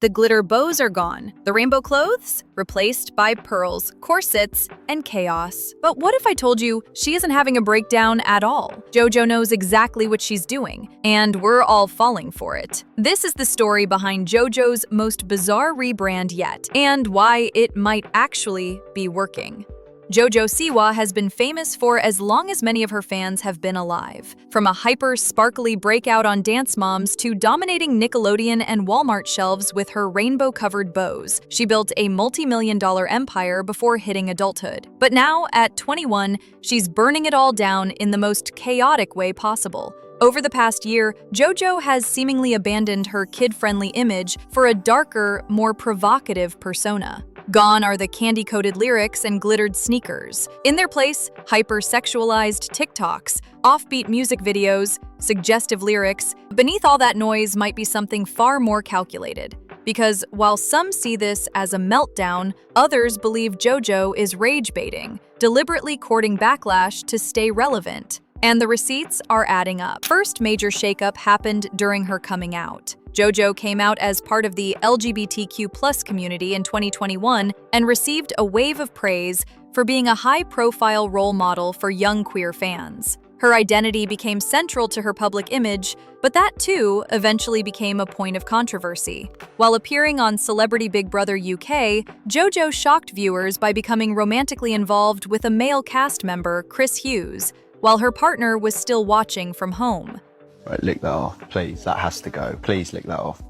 The glitter bows are gone, the rainbow clothes replaced by pearls, corsets, and chaos. But what if I told you she isn't having a breakdown at all? JoJo knows exactly what she's doing, and we're all falling for it. This is the story behind JoJo's most bizarre rebrand yet, and why it might actually be working. JoJo Siwa has been famous for as long as many of her fans have been alive. From a hyper-sparkly breakout on Dance Moms to dominating Nickelodeon and Walmart shelves with her rainbow-covered bows, she built a multi-million-dollar empire before hitting adulthood. But now, at 21, she's burning it all down in the most chaotic way possible. Over the past year, JoJo has seemingly abandoned her kid-friendly image for a darker, more provocative persona. Gone are the candy-coated lyrics and glittered sneakers. In their place, hyper-sexualized TikToks, offbeat music videos, suggestive lyrics. Beneath all that noise might be something far more calculated. Because while some see this as a meltdown, others believe JoJo is rage-baiting, deliberately courting backlash to stay relevant. And the receipts are adding up. First major shakeup happened during her coming out. JoJo came out as part of the LGBTQ+ community in 2021 and received a wave of praise for being a high-profile role model for young queer fans. Her identity became central to her public image, but that too eventually became a point of controversy. While appearing on Celebrity Big Brother UK, JoJo shocked viewers by becoming romantically involved with a male cast member, Chris Hughes, while her partner was still watching from home. Right, lick that off, please. That has to go. Please lick that off.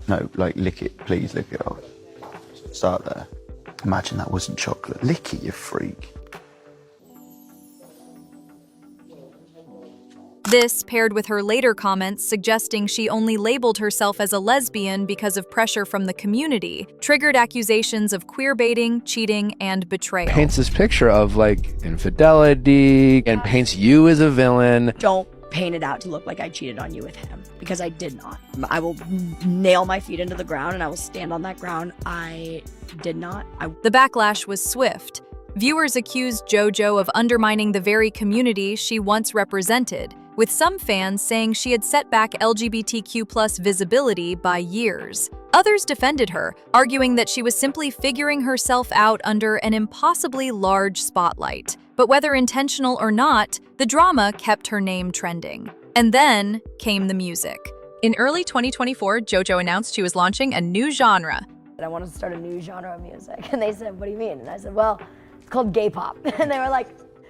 No, like, lick it. Please lick it off. Start there. Imagine that wasn't chocolate. Lick it, you freak. This, paired with her later comments suggesting she only labeled herself as a lesbian because of pressure from the community, triggered accusations of queerbaiting, cheating, and betrayal. Paints this picture of, like, infidelity and paints you as a villain. Don't paint it out to look like I cheated on you with him, because I did not. I will nail my feet into the ground and I will stand on that ground. I did not. The backlash was swift. Viewers accused JoJo of undermining the very community she once represented, with some fans saying she had set back LGBTQ+ visibility by years. Others defended her, arguing that she was simply figuring herself out under an impossibly large spotlight. But whether intentional or not, the drama kept her name trending. And then came the music. In early 2024, JoJo announced she was launching a new genre. I wanted to start a new genre of music. And they said, what do you mean? And I said, well, it's called gay pop. And they were like,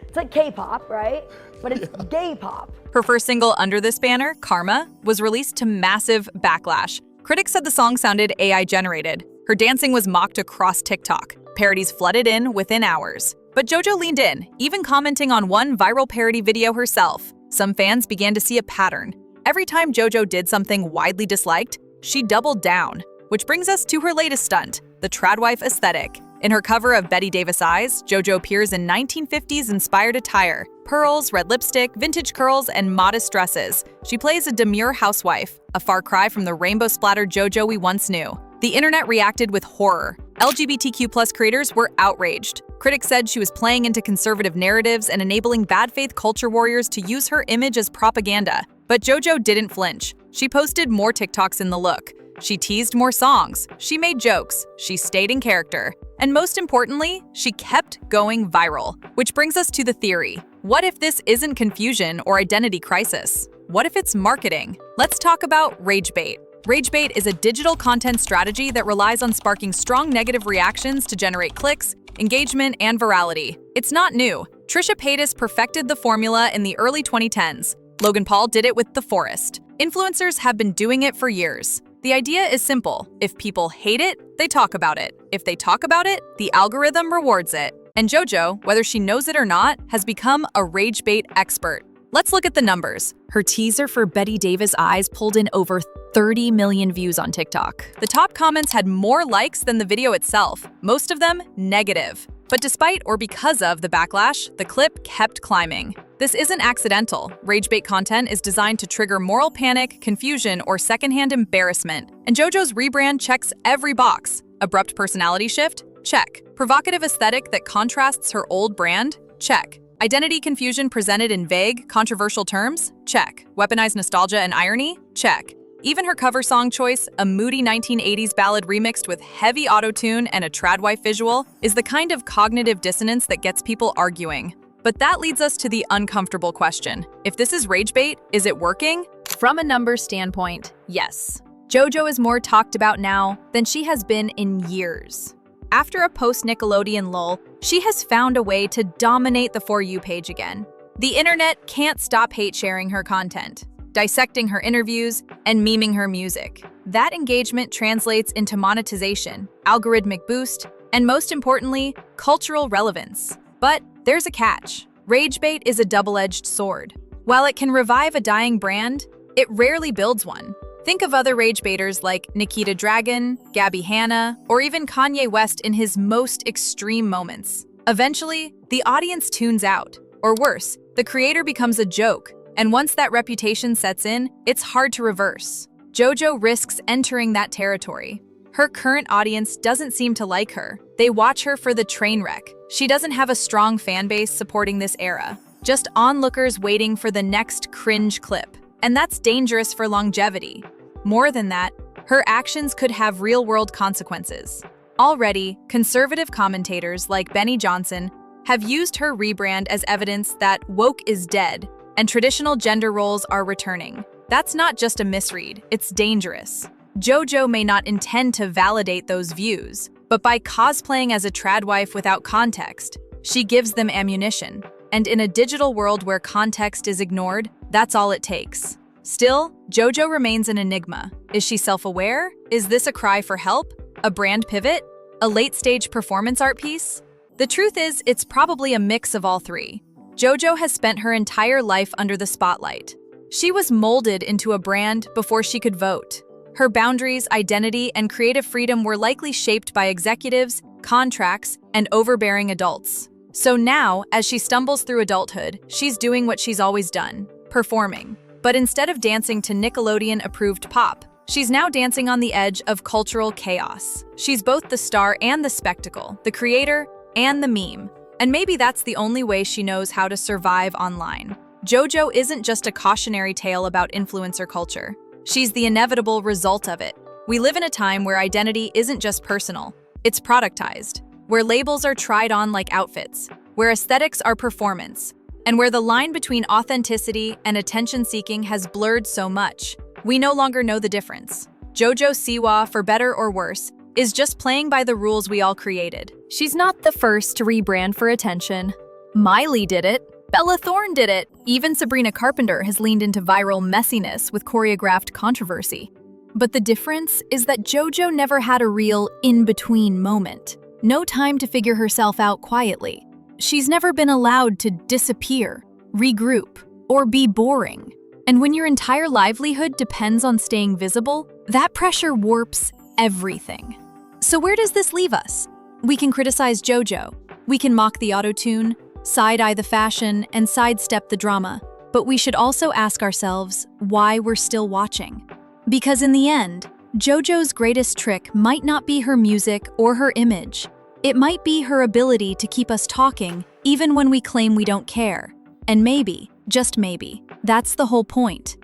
it's like K-pop, right? But it's gay pop. Her first single under this banner, Karma, was released to massive backlash. Critics said the song sounded AI-generated. Her dancing was mocked across TikTok. Parodies flooded in within hours. But JoJo leaned in, even commenting on one viral parody video herself. Some fans began to see a pattern. Every time JoJo did something widely disliked, she doubled down. Which brings us to her latest stunt, the tradwife aesthetic. In her cover of Betty Davis Eyes, JoJo appears in 1950s-inspired attire, pearls, red lipstick, vintage curls, and modest dresses. She plays a demure housewife, a far cry from the rainbow-splattered JoJo we once knew. The internet reacted with horror. LGBTQ+ creators were outraged. Critics said she was playing into conservative narratives and enabling bad faith culture warriors to use her image as propaganda. But JoJo didn't flinch. She posted more TikToks in the look. She teased more songs. She made jokes. She stayed in character. And most importantly, she kept going viral. Which brings us to the theory. What if this isn't confusion or identity crisis? What if it's marketing? Let's talk about rage bait. Rage bait is a digital content strategy that relies on sparking strong negative reactions to generate clicks, engagement, and virality. It's not new. Trisha Paytas perfected the formula in the early 2010s. Logan Paul did it with The Forest. Influencers have been doing it for years. The idea is simple. If people hate it, they talk about it. If they talk about it, the algorithm rewards it. And JoJo, whether she knows it or not, has become a rage bait expert. Let's look at the numbers. Her teaser for Betty Davis Eyes pulled in over 30 million views on TikTok. The top comments had more likes than the video itself, most of them negative. But despite or because of the backlash, the clip kept climbing. This isn't accidental. Rage bait content is designed to trigger moral panic, confusion, or secondhand embarrassment. And JoJo's rebrand checks every box. Abrupt personality shift? Check. Provocative aesthetic that contrasts her old brand? Check. Identity confusion presented in vague, controversial terms? Check. Weaponized nostalgia and irony? Check. Even her cover song choice, a moody 1980s ballad remixed with heavy auto-tune and a tradwife visual, is the kind of cognitive dissonance that gets people arguing. But that leads us to the uncomfortable question. If this is rage bait, is it working? From a numbers standpoint, yes. JoJo is more talked about now than she has been in years. After a post-Nickelodeon lull, she has found a way to dominate the For You page again. The internet can't stop hate-sharing her content, dissecting her interviews, and memeing her music. That engagement translates into monetization, algorithmic boost, and most importantly, cultural relevance. But there's a catch. Rage bait is a double-edged sword. While it can revive a dying brand, it rarely builds one. Think of other rage baiters like Nikita Dragon, Gabby Hanna, or even Kanye West in his most extreme moments. Eventually, the audience tunes out. Or worse, the creator becomes a joke, and once that reputation sets in, it's hard to reverse. JoJo risks entering that territory. Her current audience doesn't seem to like her. They watch her for the train wreck. She doesn't have a strong fan base supporting this era, just onlookers waiting for the next cringe clip. And that's dangerous for longevity. More than that, her actions could have real-world consequences. Already, conservative commentators like Benny Johnson have used her rebrand as evidence that woke is dead and traditional gender roles are returning. That's not just a misread, it's dangerous. JoJo may not intend to validate those views, but by cosplaying as a tradwife without context, she gives them ammunition. And in a digital world where context is ignored, that's all it takes. Still, JoJo remains an enigma. Is she self-aware? Is this a cry for help? A brand pivot? A late-stage performance art piece? The truth is, it's probably a mix of all three. JoJo has spent her entire life under the spotlight. She was molded into a brand before she could vote. Her boundaries, identity, and creative freedom were likely shaped by executives, contracts, and overbearing adults. So now, as she stumbles through adulthood, she's doing what she's always done, performing. But instead of dancing to Nickelodeon-approved pop, she's now dancing on the edge of cultural chaos. She's both the star and the spectacle, the creator and the meme. And maybe that's the only way she knows how to survive online. JoJo isn't just a cautionary tale about influencer culture. She's the inevitable result of it. We live in a time where identity isn't just personal, it's productized, where labels are tried on like outfits, where aesthetics are performance, and where the line between authenticity and attention-seeking has blurred so much, we no longer know the difference. JoJo Siwa, for better or worse, is just playing by the rules we all created. She's not the first to rebrand for attention. Miley did it. Bella Thorne did it. Even Sabrina Carpenter has leaned into viral messiness with choreographed controversy. But the difference is that JoJo never had a real in-between moment. No time to figure herself out quietly. She's never been allowed to disappear, regroup, or be boring. And when your entire livelihood depends on staying visible, that pressure warps everything. So where does this leave us? We can criticize JoJo. We can mock the auto-tune, side-eye the fashion, and sidestep the drama. But we should also ask ourselves why we're still watching. Because in the end, JoJo's greatest trick might not be her music or her image. It might be her ability to keep us talking, even when we claim we don't care. And maybe, just maybe, that's the whole point.